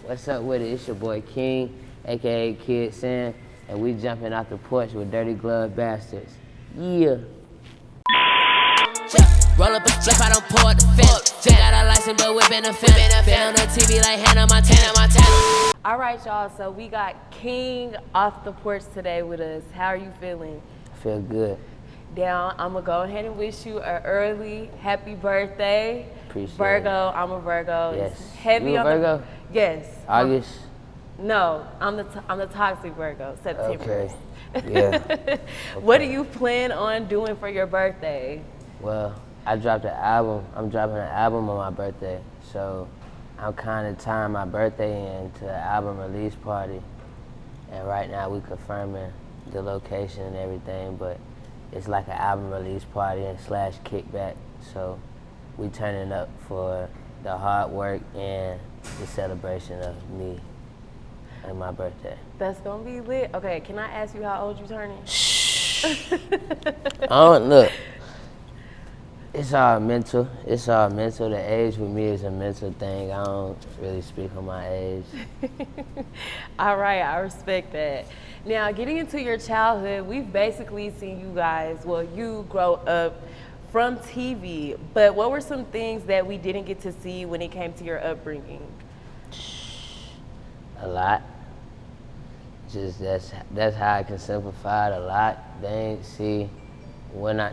What's up with it? It's your boy King, aka Kid Saiyan, and we jumping out the porch with dirty glove bastards. Yeah. Roll up a flip, I don't pour the fifth. Got a license, but whipping a fifth. Been on the TV like Hannah Montana. All right, y'all, so we got King off the porch today with us. How are you feeling? I feel good. Down, I'm gonna go ahead and wish you an early happy birthday. Appreciate Virgo, it. I'm a Virgo. Yes. It's heavy You a on Virgo? Yes. August? No, I'm the toxic Virgo, September. Okay. Yeah. Okay. What do you plan on doing for your birthday? Well, I dropped an album. I'm dropping an album on my birthday. So I'm kind of tying my birthday into an album release party. And right now we confirming the location and everything, but it's like an album release party and / kickback. So we turning up for the hard work and the celebration of me and my birthday. That's gonna be lit. Okay, can I ask you how old you turning? Look. It's all mental. It's all mental. The age with me is a mental thing. I don't really speak on my age. All right, I respect that. Now, getting into your childhood, we've basically seen you guys, well, you grow up from TV, but what were some things that we didn't get to see when it came to your upbringing? A lot. Just that's how I can simplify it. A lot. They ain't see when I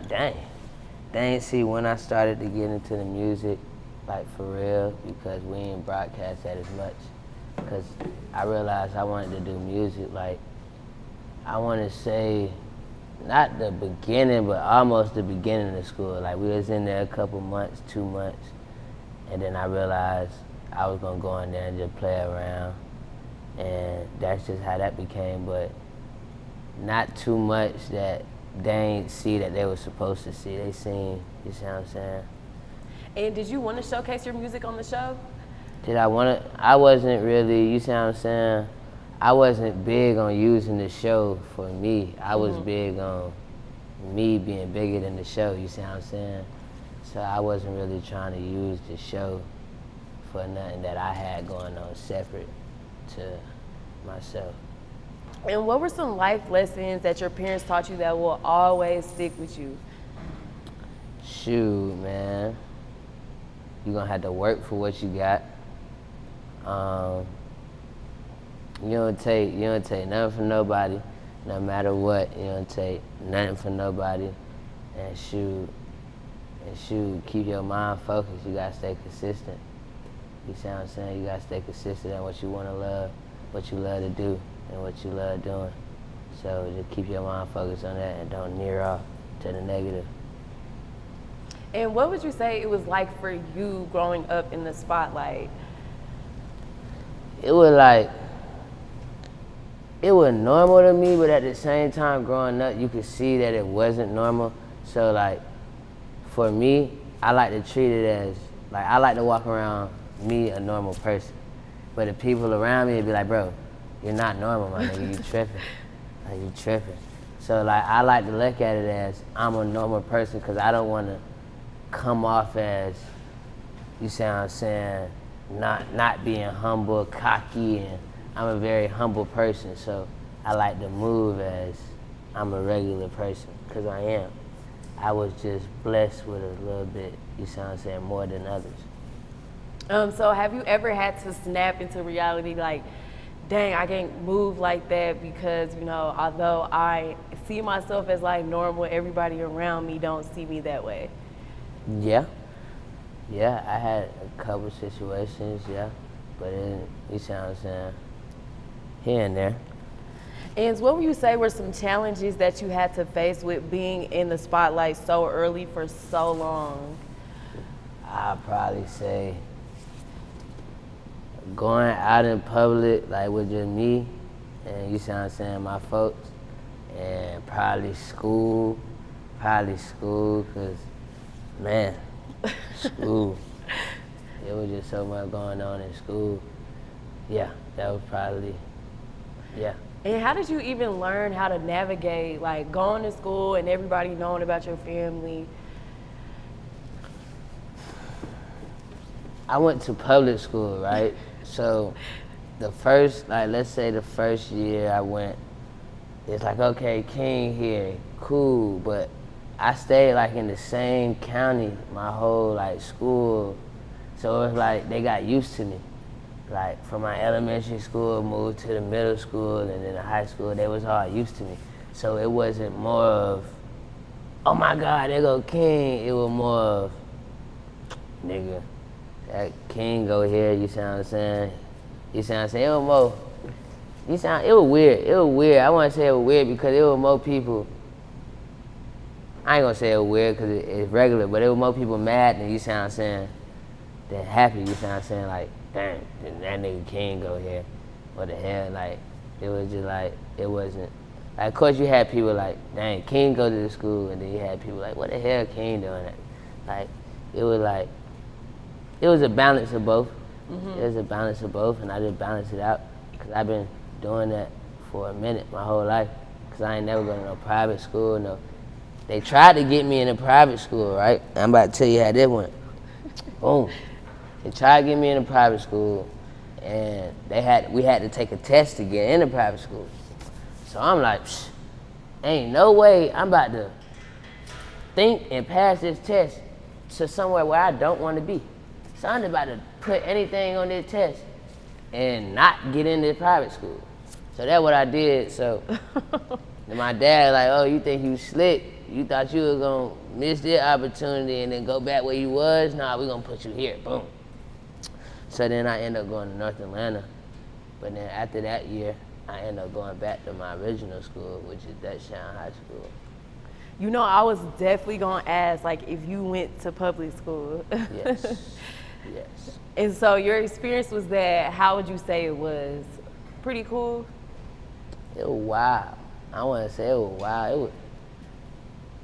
started to get into the music, like for real, because we ain't broadcast that as much. Because I realized I wanted to do music, like, I want to say, not the beginning, but almost the beginning of school. Like, we was in there a couple months, 2 months, and then I realized I was gonna go in there and just play around. And that's just how that became, but not too much that they ain't see that they were supposed to see. They seen, you see what I'm saying? And did you want to showcase your music on the show? Did I want to? I wasn't really, you see what I'm saying? I wasn't big on using the show for me. I was big on me being bigger than the show, you see what I'm saying? So I wasn't really trying to use the show for nothing that I had going on separate to myself. And what were some life lessons that your parents taught you that will always stick with you? Shoot, man. You're gonna have to work for what you got. You don't take nothing from nobody, no matter what. You don't take nothing from nobody. And shoot, keep your mind focused. You gotta stay consistent. You see what I'm saying? You gotta stay consistent on what you wanna love, what you love to do, and what you love doing. So just keep your mind focused on that and don't near off to the negative. And what would you say it was like for you growing up in the spotlight? It was normal to me, but at the same time growing up, you could see that it wasn't normal. So like, for me, I like to treat it as, like, I like to walk around me a normal person. But the people around me would be like, bro, you're not normal, my nigga, you tripping. Like, you tripping. So like, I like to look at it as I'm a normal person because I don't want to come off as, you see what I'm saying, not being humble, cocky, and I'm a very humble person. So I like to move as I'm a regular person because I am. I was just blessed with a little bit, you see what I'm saying, more than others. So have you ever had to snap into reality like, dang, I can't move like that because, you know, although I see myself as like normal, everybody around me don't see me that way? Yeah, I had a couple situations, yeah, but you see what I'm saying, here and there. And what would you say were some challenges that you had to face with being in the spotlight so early for so long? I'd probably say going out in public, like with just me, and you see what I'm saying, my folks, and probably school, cause man, school, it was just so much going on in school. Yeah, that was probably, yeah. And how did you even learn how to navigate, like going to school and everybody knowing about your family? I went to public school, right? So the first, like let's say the first year I went, it's like, okay, King here, cool, but I stayed like in the same county my whole like school, so it's like they got used to me. Like from my elementary school, moved to the middle school, and then the high school, they was all used to me. So it wasn't more of, oh my God, there go King. It was more of, nigga, that King go here, you see what I'm saying? You see what I'm saying? It was more, it was weird. It was weird. I want to say it was weird because it was more people, I ain't gonna say it was weird because it's regular, but it was more people mad than, you see what I'm saying, than happy, you see what I'm saying? Like, damn, that nigga King go here. What the hell? Like, it was just like, it wasn't. Like, of course you had people like, dang, King go to the school, and then you had people like, what the hell King doing that? Like, it was like, it was a balance of both. Mm-hmm. It was a balance of both, and I just balanced it out. Because I've been doing that for a minute, my whole life. Because I ain't never going to no private school, no. They tried to get me in a private school, right? I'm about to tell you how that went. Boom. They tried to get me in a private school, and we had to take a test to get in a private school. So I'm like, ain't no way I'm about to think and pass this test to somewhere where I don't want to be. So I'm about to put anything on this test and not get into private school. So that's what I did. So then my dad like, oh, you think you slick? You thought you were gonna miss this opportunity and then go back where you was? Nah, we gonna put you here, boom. So then I ended up going to North Atlanta. But then after that year, I ended up going back to my original school, which is DGB High School. You know, I was definitely gonna ask, like, if you went to public school. Yes, yes. And so your experience was that, how would you say it was? Pretty cool? It was wild. I wanna say it was wild.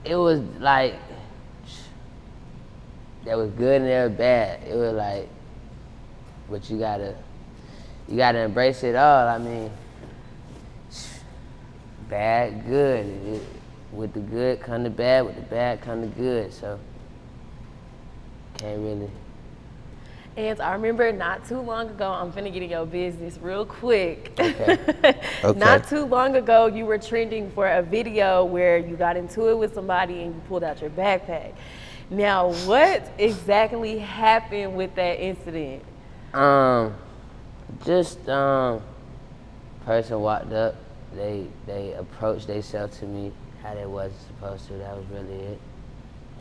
It was like, that was good and that was bad. It was like, but you gotta embrace it all. I mean, bad, good. With the good come the bad, with the bad come the good. So, can't really. And I remember not too long ago, I'm finna get in your business real quick. Okay. Okay. Not too long ago, you were trending for a video where you got into it with somebody and you pulled out your backpack. Now, what exactly happened with that incident? Person walked up, they approached themselves to me how they wasn't supposed to. That was really it.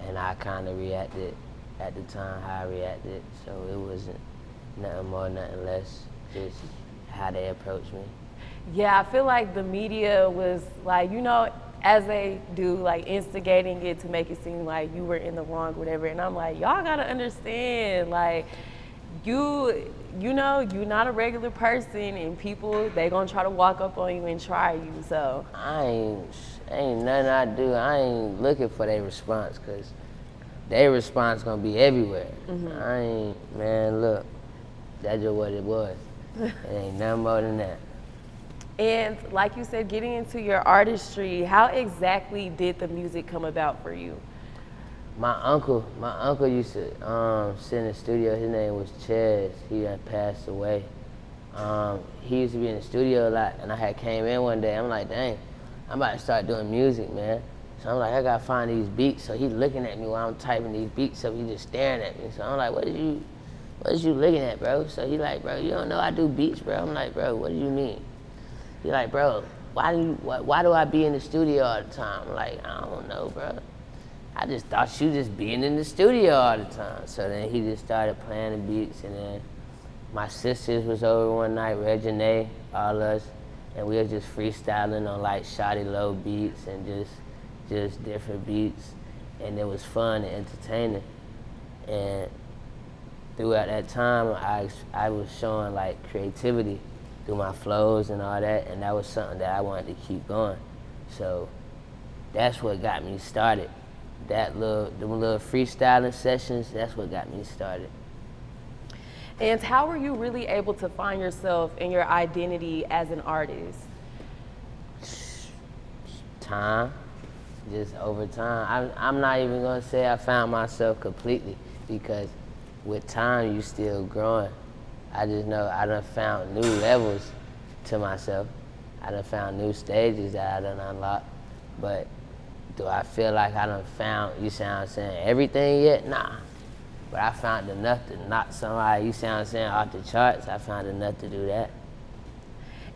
And I kind of reacted at the time how I reacted, so it wasn't nothing more, nothing less, just how they approached me. Yeah, I feel like the media was like, you know, as they do, like instigating it to make it seem like you were in the wrong, whatever. And I'm like, y'all gotta understand, like, you know, you're not a regular person, and people, they gonna try to walk up on you and try you, so. Ain't nothing I do. I ain't looking for their response, cause their response gonna be everywhere. Mm-hmm. Man, look, that's just what it was. It ain't nothing more than that. And like you said, getting into your artistry, how exactly did the music come about for you? My uncle used to sit in the studio. His name was Ches. He had passed away. He used to be in the studio a lot, and I had came in one day. I'm like, dang, I'm about to start doing music, man. So I'm like, I gotta find these beats. So he's looking at me while I'm typing these beats up. He's just staring at me. So I'm like, what is you looking at, bro? So he like, bro, you don't know I do beats, bro. I'm like, bro, what do you mean? He like, bro, why do I be in the studio all the time? I'm like, I don't know, bro. I just thought you just being in the studio all the time. So then he just started playing the beats, and then my sisters was over one night, Regine, all us, and we was just freestyling on like shoddy low beats and just different beats, and it was fun and entertaining. And throughout that time, I was showing like creativity through my flows and all that, and that was something that I wanted to keep going. So that's what got me started. Them little freestyling sessions, that's what got me started. And how were you really able to find yourself and your identity as an artist? Time, just over time. I'm not even gonna say I found myself completely, because with time you still growing. I just know I done found new levels to myself. I done found new stages that I done unlocked. But do I feel like I done found, you see what I'm saying, everything yet? Nah. But I found enough to knock somebody, you see what I'm saying, off the charts. I found enough to do that.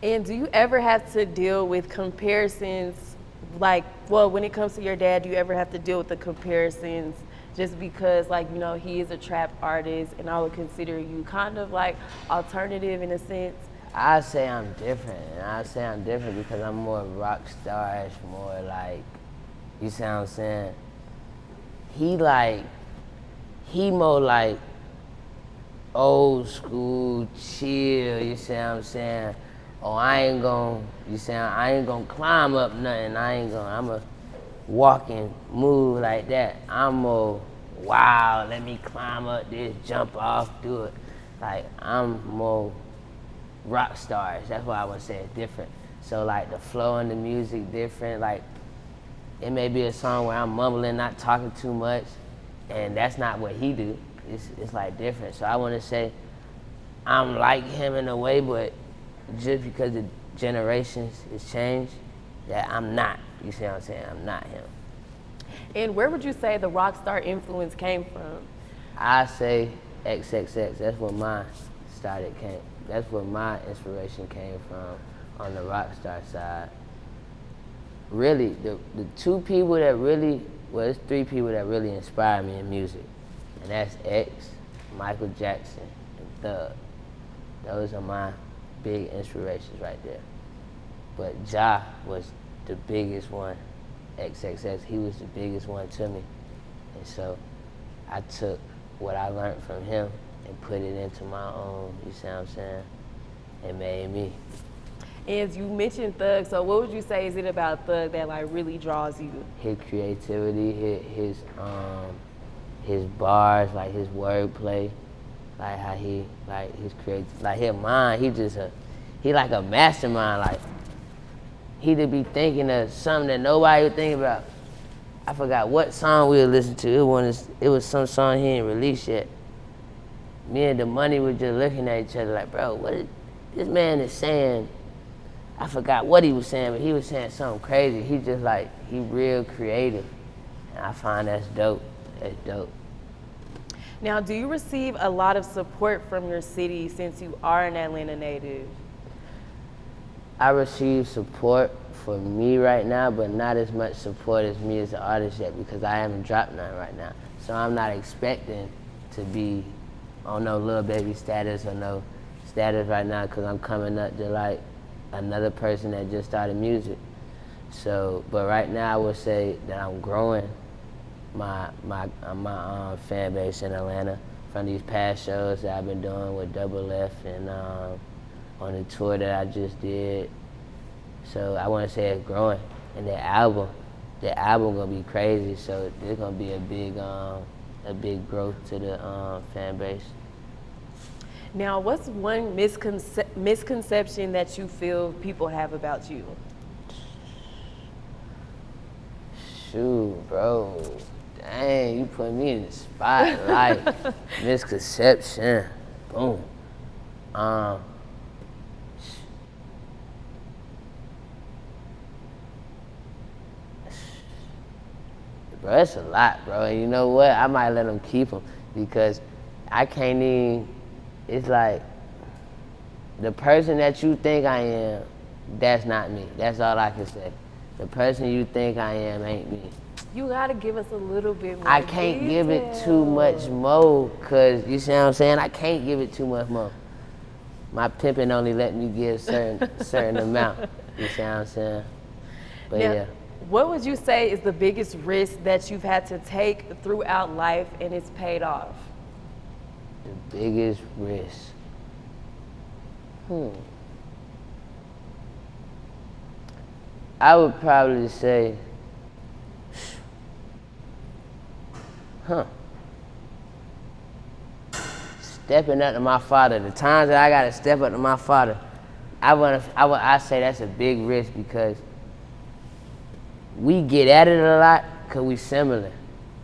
And do you ever have to deal with comparisons, like, well, when it comes to your dad, do you ever have to deal with the comparisons just because, like, you know, he is a trap artist and I would consider you kind of like alternative in a sense? I say I'm different, and I say I'm different because I'm more rock starish, more like, you see what I'm saying? He more like old school, chill, you see what I'm saying? Oh, I ain't gonna climb up nothing, I'ma walk and move like that. I'm more, wow, let me climb up this, jump off, do it. Like, I'm more rock stars, that's why I would say it's different. So like the flow in the music different, like it may be a song where I'm mumbling, not talking too much, and that's not what he do. It's like different. So I want to say I'm like him in a way, but just because the generations has changed, that I'm not. You see what I'm saying? I'm not him. And where would you say the rock star influence came from? I say XXX. That's where mine came. That's where my inspiration came from on the rock star side. Really, the two people that really, well, it's three people that really inspire me in music. And that's X, Michael Jackson, and Thug. Those are my big inspirations right there. But Ja was the biggest one. XXX, he was the biggest one to me. And so I took what I learned from him and put it into my own, you see what I'm saying? It made me. And you mentioned Thug, so what would you say is it about Thug that like really draws you? His creativity, his bars, like his wordplay, like how he, like his like his mind, he like a mastermind, like he'd be thinking of something that nobody would think about. I forgot what song we would listen to. It was some song he ain't released yet. Me and the money were just looking at each other like, bro, what is, this man is saying, I forgot what he was saying, but he was saying something crazy. He just like, he real creative. And I find that's dope. That's dope. Now, do you receive a lot of support from your city since you are an Atlanta native? I receive support for me right now, but not as much support as me as an artist yet because I haven't dropped none right now. So I'm not expecting to be on no little baby status or no status right now because I'm coming up to like another person that just started music. So, but right now I would say that I'm growing my fan base in Atlanta from these past shows that I've been doing with Double F and on the tour that I just did. So I want to say it's growing. And the album gonna be crazy. So there's gonna be a big growth to the fan base. Now, what's one misconception that you feel people have about you? Shoot, bro. Dang, you put me in the spotlight. Misconception. Boom. Bro, it's a lot, bro. And you know what? I might let them keep them because I can't even, it's like, the person that you think I am, that's not me. That's all I can say. The person you think I am ain't me. You gotta give us a little bit more I can't give it too much more, cause you see what I'm saying? I can't give it too much more. My pimping only let me give certain amount. You see what I'm saying? But now, yeah. What would you say is the biggest risk that you've had to take throughout life and it's paid off? The biggest risk. I would probably say, stepping up to my father. The times that I gotta step up to my father, I say that's a big risk because we get at it a lot because we similar.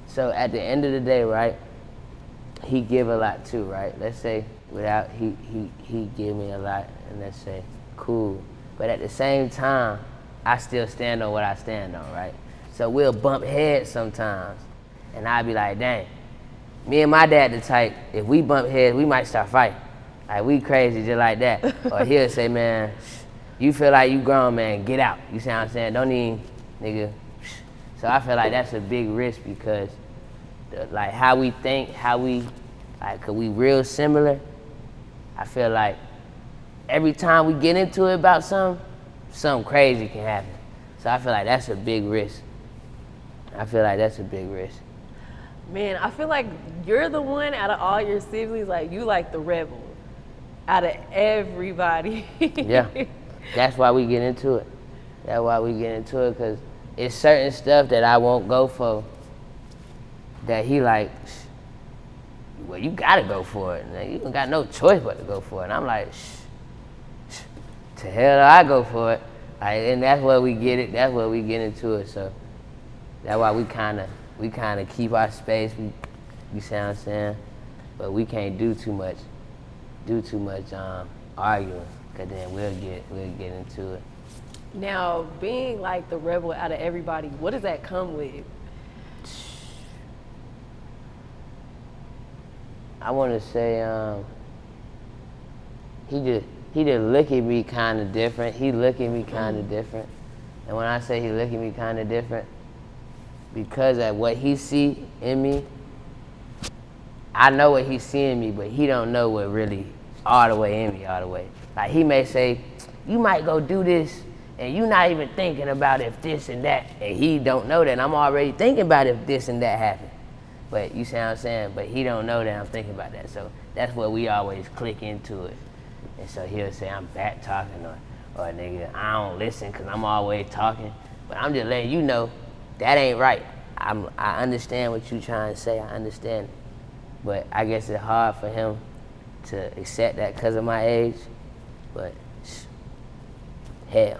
So at the end of the day, right, he give a lot too, right? Let's say without, he give me a lot, and let's say, cool. But at the same time, I still stand on what I stand on, right? So we'll bump heads sometimes, and I'll be like, dang, me and my dad the type, if we bump heads, we might start fighting. Like, we crazy just like that. Or he'll say, man, you feel like you grown, man, get out. You see what I'm saying? Don't even, nigga. So I feel like that's a big risk because, like, how we think, like, cause we real similar. I feel like every time we get into it about something crazy can happen. So I feel like that's a big risk. Man, I feel like you're the one out of all your siblings, like you like the rebel out of everybody. Yeah, that's why we get into it. Because it's certain stuff that I won't go for that he like, well, you gotta go for it. You don't got no choice but to go for it. And I'm like, to hell do I go for it? Like, and that's where we get it. That's where we get into it. So that's why we kind of keep our space. You see what I'm saying? But we can't do too much arguing, cause then we'll get into it. Now, being like the rebel out of everybody, what does that come with? I want to say he just look at me kind of different. He look at me kind of different. And when I say he look at me kind of different, because of what he see in me, I know what he see in me, but he don't know what really all the way in me, all the way. Like, he may say, you might go do this, and you not even thinking about if this and that, and he don't know that. And I'm already thinking about if this and that happen. But you see what I'm saying? But he don't know that I'm thinking about that. So that's where we always click into it. And so he'll say, I'm back talking, or nigga, I don't listen because I'm always talking. But I'm just letting you know, that ain't right. I understand what you trying to say, I understand it. But I guess it's hard for him to accept that because of my age, but hell.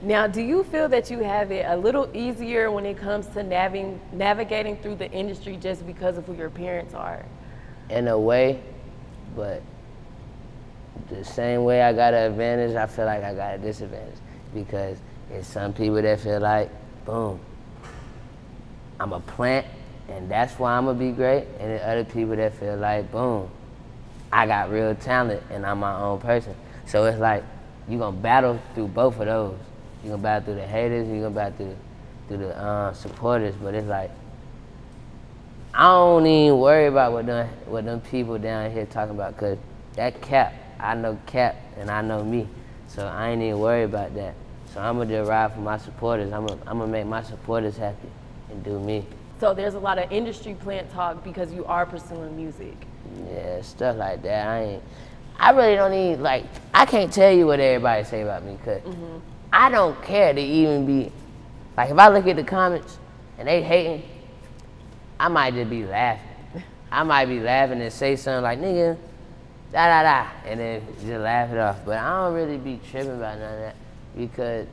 Now, do you feel that you have it a little easier when it comes to navigating through the industry just because of who your parents are? In a way, but the same way I got an advantage, I feel like I got a disadvantage. Because there's some people that feel like, boom, I'm a plant, and that's why I'm gonna be great. And then other people that feel like, boom, I got real talent and I'm my own person. So it's like, you're gonna battle through both of those. You're gonna battle through the haters, you're gonna battle through the supporters, but it's like, I don't even worry about what them people down here talking about, cause that Cap, I know Cap and I know me. So I ain't even worry about that. So I'm gonna just ride for my supporters. I'm gonna make my supporters happy and do me. So there's a lot of industry plant talk because you are pursuing music. Yeah, stuff like that. I really don't need, like, I can't tell you what everybody say about me, because I don't care to even be, like, if I look at the comments and they hating, I might just be laughing. I might be laughing and say something like, nigga, da, and then just laugh it off. But I don't really be tripping about none of that, because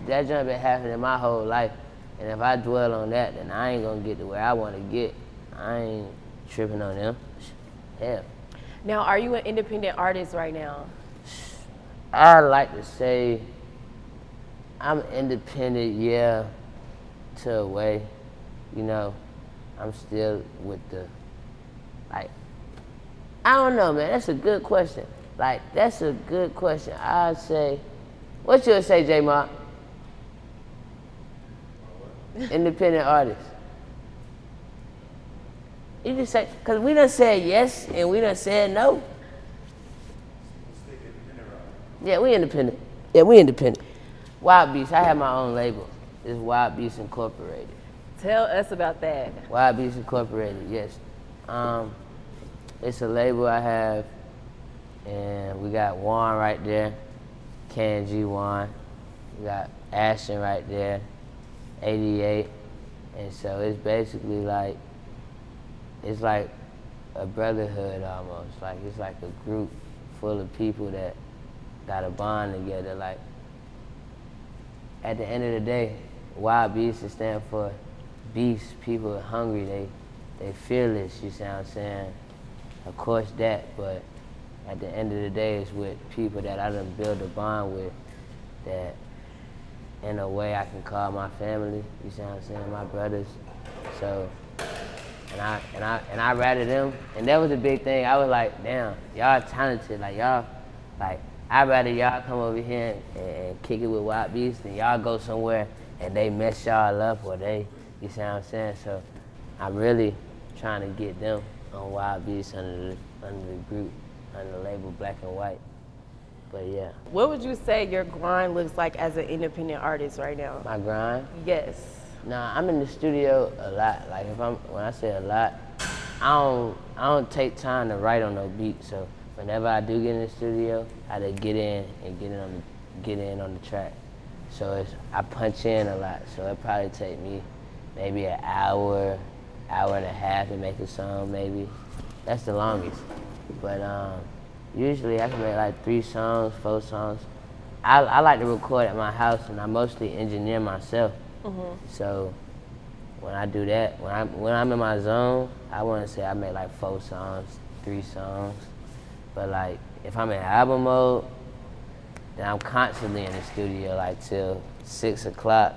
that jump been happening my whole life. And if I dwell on that, then I ain't gonna get to where I wanna get. I ain't tripping on them. Hell. Now, are you an independent artist right now? I like to say I'm independent, yeah, to a way. You know, I'm still with the, like, I don't know, man. That's a good question. Like, that's a good question. I'd say, what you would say, J-Mark? Independent artist. You just say, because we done said yes and we done said no. Yeah, we independent. Wild Beast, I have my own label. It's Wild Beast Incorporated. Tell us about that. Wild Beast Incorporated, yes. It's a label I have, and we got Juan right there, K&G Juan. We got Ashton right there, 88. And so it's basically like, it's like a brotherhood almost. Like, it's like a group full of people that got a bond together. Like, at the end of the day, Wild Beasts stand for beasts. People are hungry, they fearless, you see what I'm saying? of course that, but at the end of the day, it's with people that I done build a bond with that in a way I can call my family, you see what I'm saying, my brothers. So, and I rather them, and that was a big thing. I was like, damn, y'all talented, like y'all, like I'd rather y'all come over here and kick it with Wild Beast than y'all go somewhere and they mess y'all up or they, you see what I'm saying? So I'm really trying to get them on Wild Beast under the group, under the label Black and White. But yeah. What would you say your grind looks like as an independent artist right now? My grind? Yes. Nah, I'm in the studio a lot. Like when I say a lot, I don't take time to write on no beat. So whenever I do get in the studio, I just get in on the track. So I punch in a lot. So it probably take me maybe an hour and a half to make a song maybe. That's the longest. But usually I can make like 3 songs, 4 songs. I like to record at my house and I mostly engineer myself. So when I do that, when I'm in my zone, I want to say I make like 4 songs, 3 songs. But like if I'm in album mode, then I'm constantly in the studio like till 6 o'clock.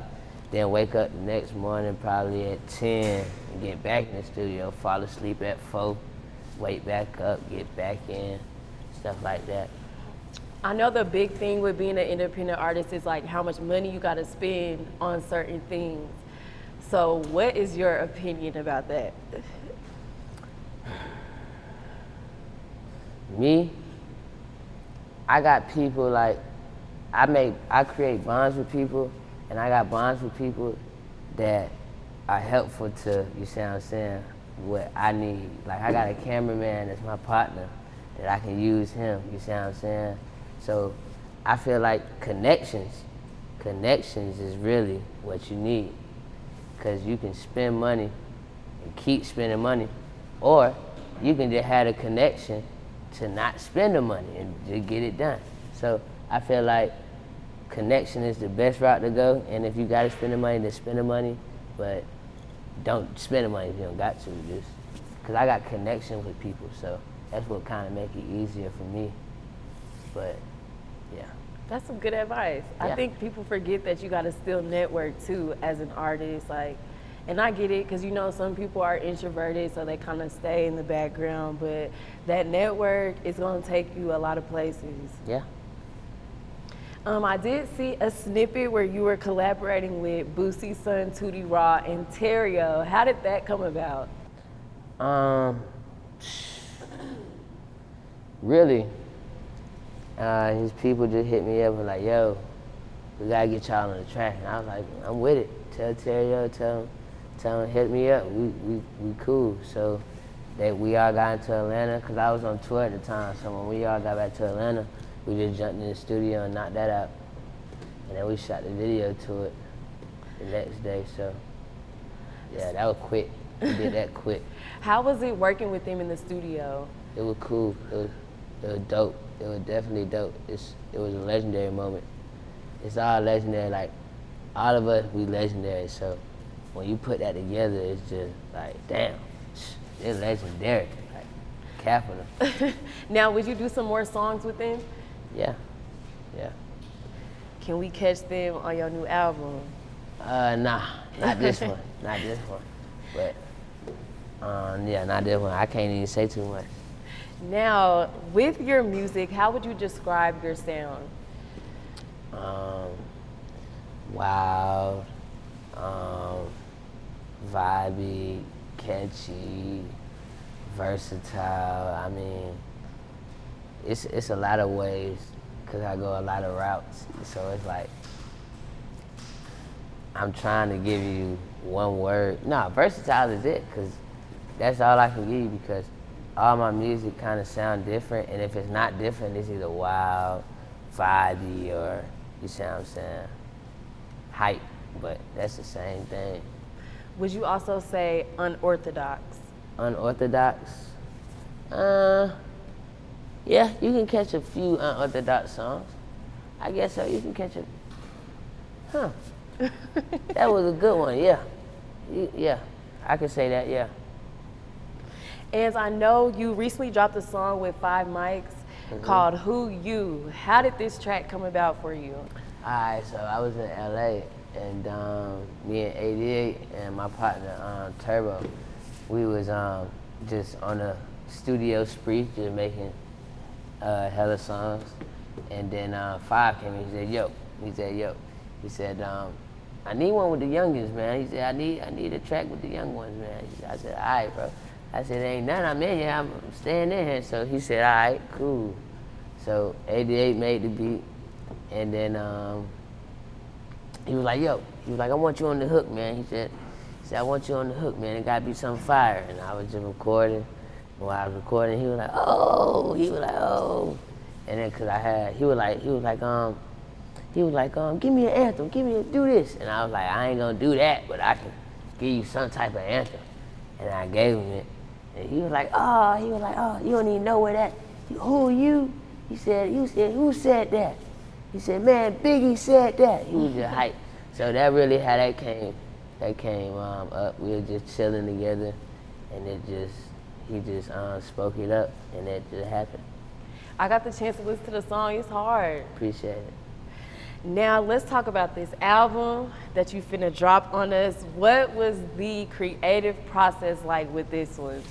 Then wake up the next morning probably at 10 and get back in the studio, fall asleep at 4, wake back up, get back in, stuff like that. I know the big thing with being an independent artist is like how much money you gotta spend on certain things. So what is your opinion about that? Me, I got people like, I create bonds with people, and I got bonds with people that are helpful to, you see what I'm saying, what I need. Like I got a cameraman that's my partner that I can use him, you see what I'm saying? So I feel like connections is really what you need, because you can spend money and keep spending money, or you can just have a connection to not spend the money and just get it done. So I feel like connection is the best route to go, and if you gotta spend the money, then spend the money, but don't spend the money if you don't got to, just, because I got connection with people, so that's what kind of make it easier for me. But yeah. That's some good advice. Yeah. I think people forget that you gotta still network too as an artist, like, and I get it, because you know some people are introverted, so they kind of stay in the background, but that network is gonna take you a lot of places. Yeah. I did see a snippet where you were collaborating with Boosie's son, Tootie Raww and Terrio. How did that come about? Really, his people just hit me up and like, yo, we gotta get y'all on the track. And I was like, I'm with it. Tell Terrio, tell him, hit me up. We cool. So we all got into Atlanta, because I was on tour at the time. So when we all got back to Atlanta, we just jumped in the studio and knocked that out. And then we shot the video to it the next day. So yeah, that was quick. We did that quick. How was it working with him in the studio? It was cool. It was dope. It was definitely dope. It was a legendary moment. It's all legendary. Like all of us, we legendary. So when you put that together, it's just like, damn, it's legendary. Like capital. Now, would you do some more songs with him? Yeah. Can we catch them on your new album? Nah, not this one. Not this one. But yeah, not this one. I can't even say too much. Now, with your music, how would you describe your sound? Wild, vibey, catchy, versatile. I mean, it's a lot of ways, because I go a lot of routes. So it's like, I'm trying to give you one word. No, versatile is it, because that's all I can give you, because all my music kind of sound different, and if it's not different, it's either wild, vibey, or, you see what I'm saying, hype, but that's the same thing. Would you also say unorthodox? Unorthodox? Yeah, you can catch a few unorthodox songs. I guess so, you can catch a, That was a good one, yeah. Yeah, I could say that, yeah. And I know you recently dropped a song with 5 mics called Who You. How did this track come about for you? Alright, so I was in LA and me and 88 and my partner Turbo, we was just on a studio spree, just making hella songs. And then 5 came in, he said, I need one with the youngins, man. He said, I need a track with the young ones, man. I said, all right, bro. I said, ain't none, I'm in here, I'm staying in here. So he said, all right, cool. So 88 made the beat, and then he was like, I want you on the hook, man. He said, I want you on the hook, man. It gotta be some fire. And I was just recording. While I was recording, he was like, oh. And then he was like, give me an anthem, do this. And I was like, I ain't gonna do that, but I can give you some type of anthem. And I gave him it. And he was like, oh, you don't even know where that, who you? He said, who said that? He said, man, Biggie said that. He was just hyped. So that really how that came up. We were just chilling together, and he just spoke it up, and it just happened. I got the chance to listen to the song. It's hard. Appreciate it. Now let's talk about this album that you finna drop on us. What was the creative process like with this one?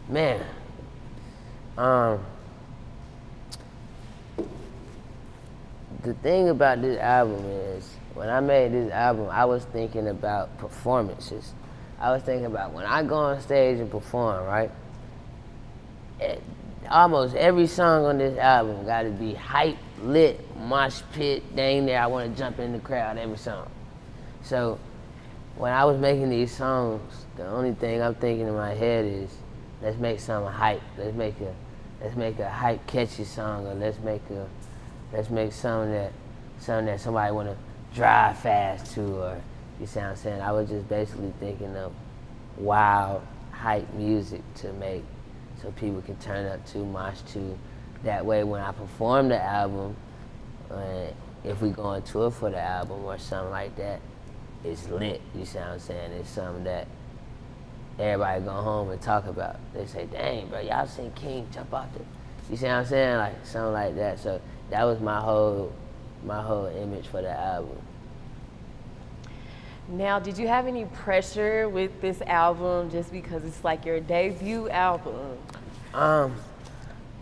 Man, the thing about this album is, when I made this album, I was thinking about performances. I was thinking about when I go on stage and perform, right? Almost every song on this album got to be hype, lit, mosh pit, dang there, I want to jump in the crowd every song. So when I was making these songs, the only thing I'm thinking in my head is, let's make something hype. Let's make a hype, catchy song, or let's make something that somebody want to drive fast to, or you see what I'm saying? I was just basically thinking of wild, hype music to make, so people can turn up to, mosh to. That way when I perform the album, if we go on tour for the album or something like that, it's lit, you see what I'm saying? It's something that everybody go home and talk about. They say, dang, bro, y'all seen King jump off the, you see what I'm saying? Like, something like that. So that was my whole image for the album. Now, did you have any pressure with this album just because it's like your debut album? I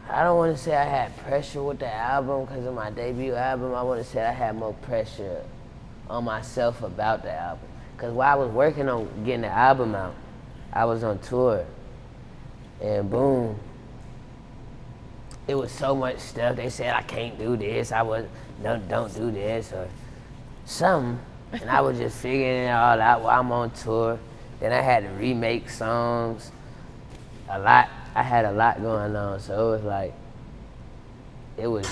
don't want to say I had pressure with the album because of my debut album. I want to say I had more pressure on myself about the album. Because while I was working on getting the album out, I was on tour, and boom, it was so much stuff. They said I can't do this, don't do this, or something. And I was just figuring it all out while I'm on tour. Then I had to remake songs, a lot. I had a lot going on, so it was like, it was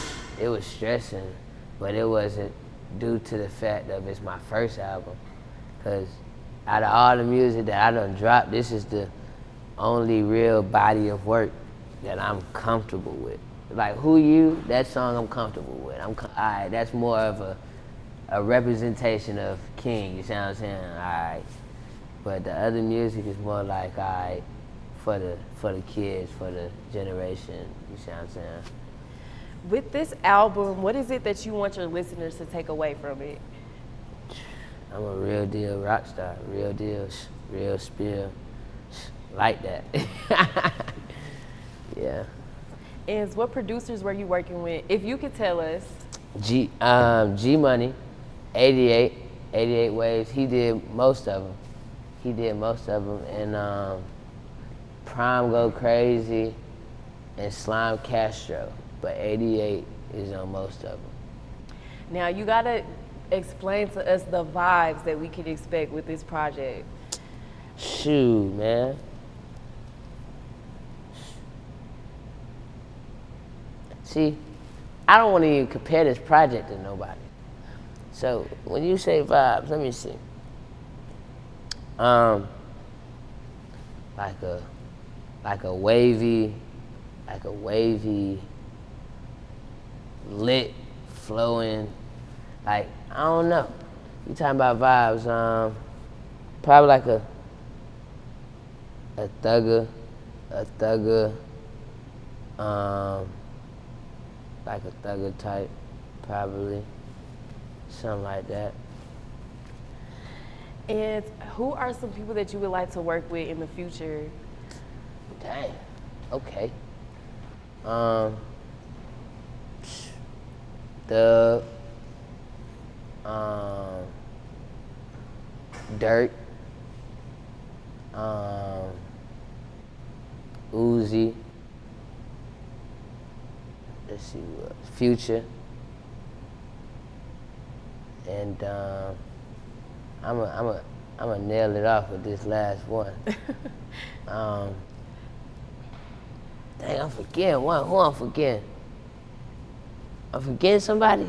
stressing, but it wasn't due to the fact of it's my first album. Cause out of all the music that I done dropped, this is the only real body of work that I'm comfortable with. Like Who You, that song I'm comfortable with. Alright, that's more of a representation of King, you see what I'm saying? Alright. But the other music is more like, alright, for the kids, for the generation, you see what I'm saying? With this album, what is it that you want your listeners to take away from it? I'm a real deal rock star, real deal, real spill, like that. Yeah. And what producers were you working with? If you could tell us. G Money, 88 Waves, he did most of them. And Prime Go Crazy and Slime Castro, but 88 is on most of them. Now you gotta explain to us the vibes that we could expect with this project. Shoot, man. See, I don't want to even compare this project to nobody. So when you say vibes, let me see. Like a wavy, lit, flowing, like, I don't know. You talking about vibes, probably a thugger, like a thugger type, probably, something like that. And who are some people that you would like to work with in the future? Dang, okay. Thug, Dirt, Uzi, let's see what, Future, and I'ma nail it off with this last one. Dang, I'm forgetting one. Who I'm forgetting? I'm forgetting somebody.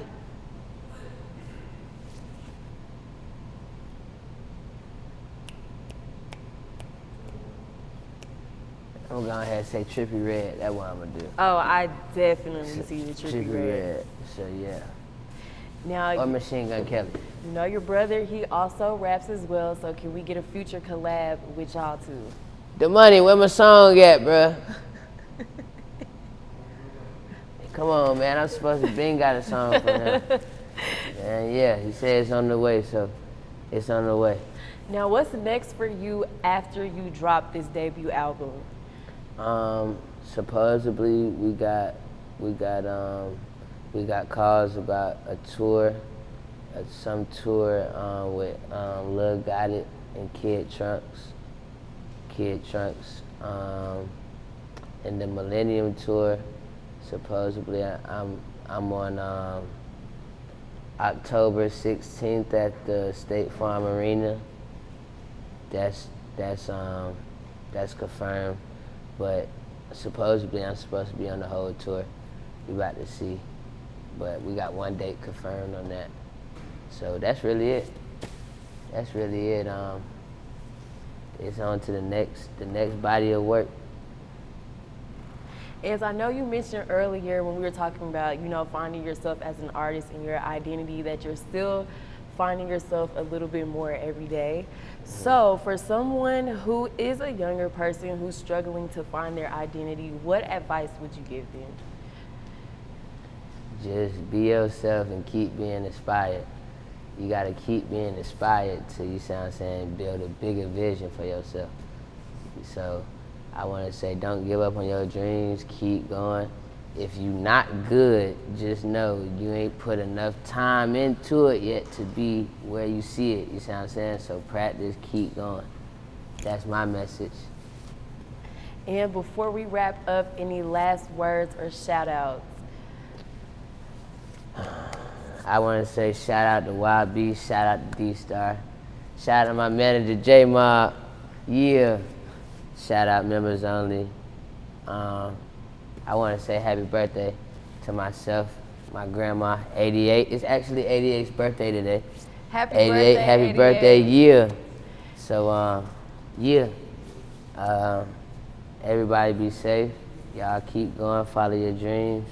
I'm gonna go ahead and say Trippie Redd. That's what I'm gonna do. Oh, I definitely see the Trippie Redd. So yeah. Now, Or Machine Gun Kelly. you know your brother, he also raps as well, so can we get a future collab with y'all too? The money, where my song at, bruh? Come on, man. I'm supposed to been got a song for him. And yeah, he said it's on the way, so it's on the way. Now, what's next for you after you drop this debut album? Supposedly we got calls about a tour, some tour with Lil Gotit and Kid Trunks, and the Millennium Tour. Supposedly I'm on October 16th at the State Farm Arena. That's confirmed, but supposedly I'm supposed to be on the whole tour. We about to see, but we got one date confirmed on that. So that's really it. It's on to the next body of work. As I know you mentioned earlier when we were talking about, finding yourself as an artist and your identity, that you're still finding yourself a little bit more every day. So for someone who is a younger person who's struggling to find their identity, what advice would you give them? Just be yourself and keep being inspired. You gotta keep being inspired till you build a bigger vision for yourself. So I wanna say, don't give up on your dreams, keep going. If you're not good, just know you ain't put enough time into it yet to be where you see it, you see what I'm saying? So practice, keep going. That's my message. And before we wrap up, any last words or shout outs? I wanna say shout out to Wild Beast, shout out to D-Star, shout out to my manager J-Mob, yeah. Shout out members only. I want to say happy birthday to myself, my grandma, 88. It's actually 88's birthday today. Happy 88, birthday, happy 88. birthday, yeah. So, yeah. Everybody be safe. Y'all keep going, follow your dreams.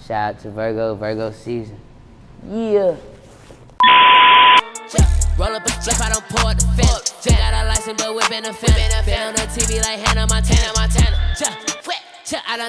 Shout out to Virgo season. Yeah. Roll up a flip, I don't pour the fence. Got a license, but whipping a fence. Been on the TV like Hannah Montana. I done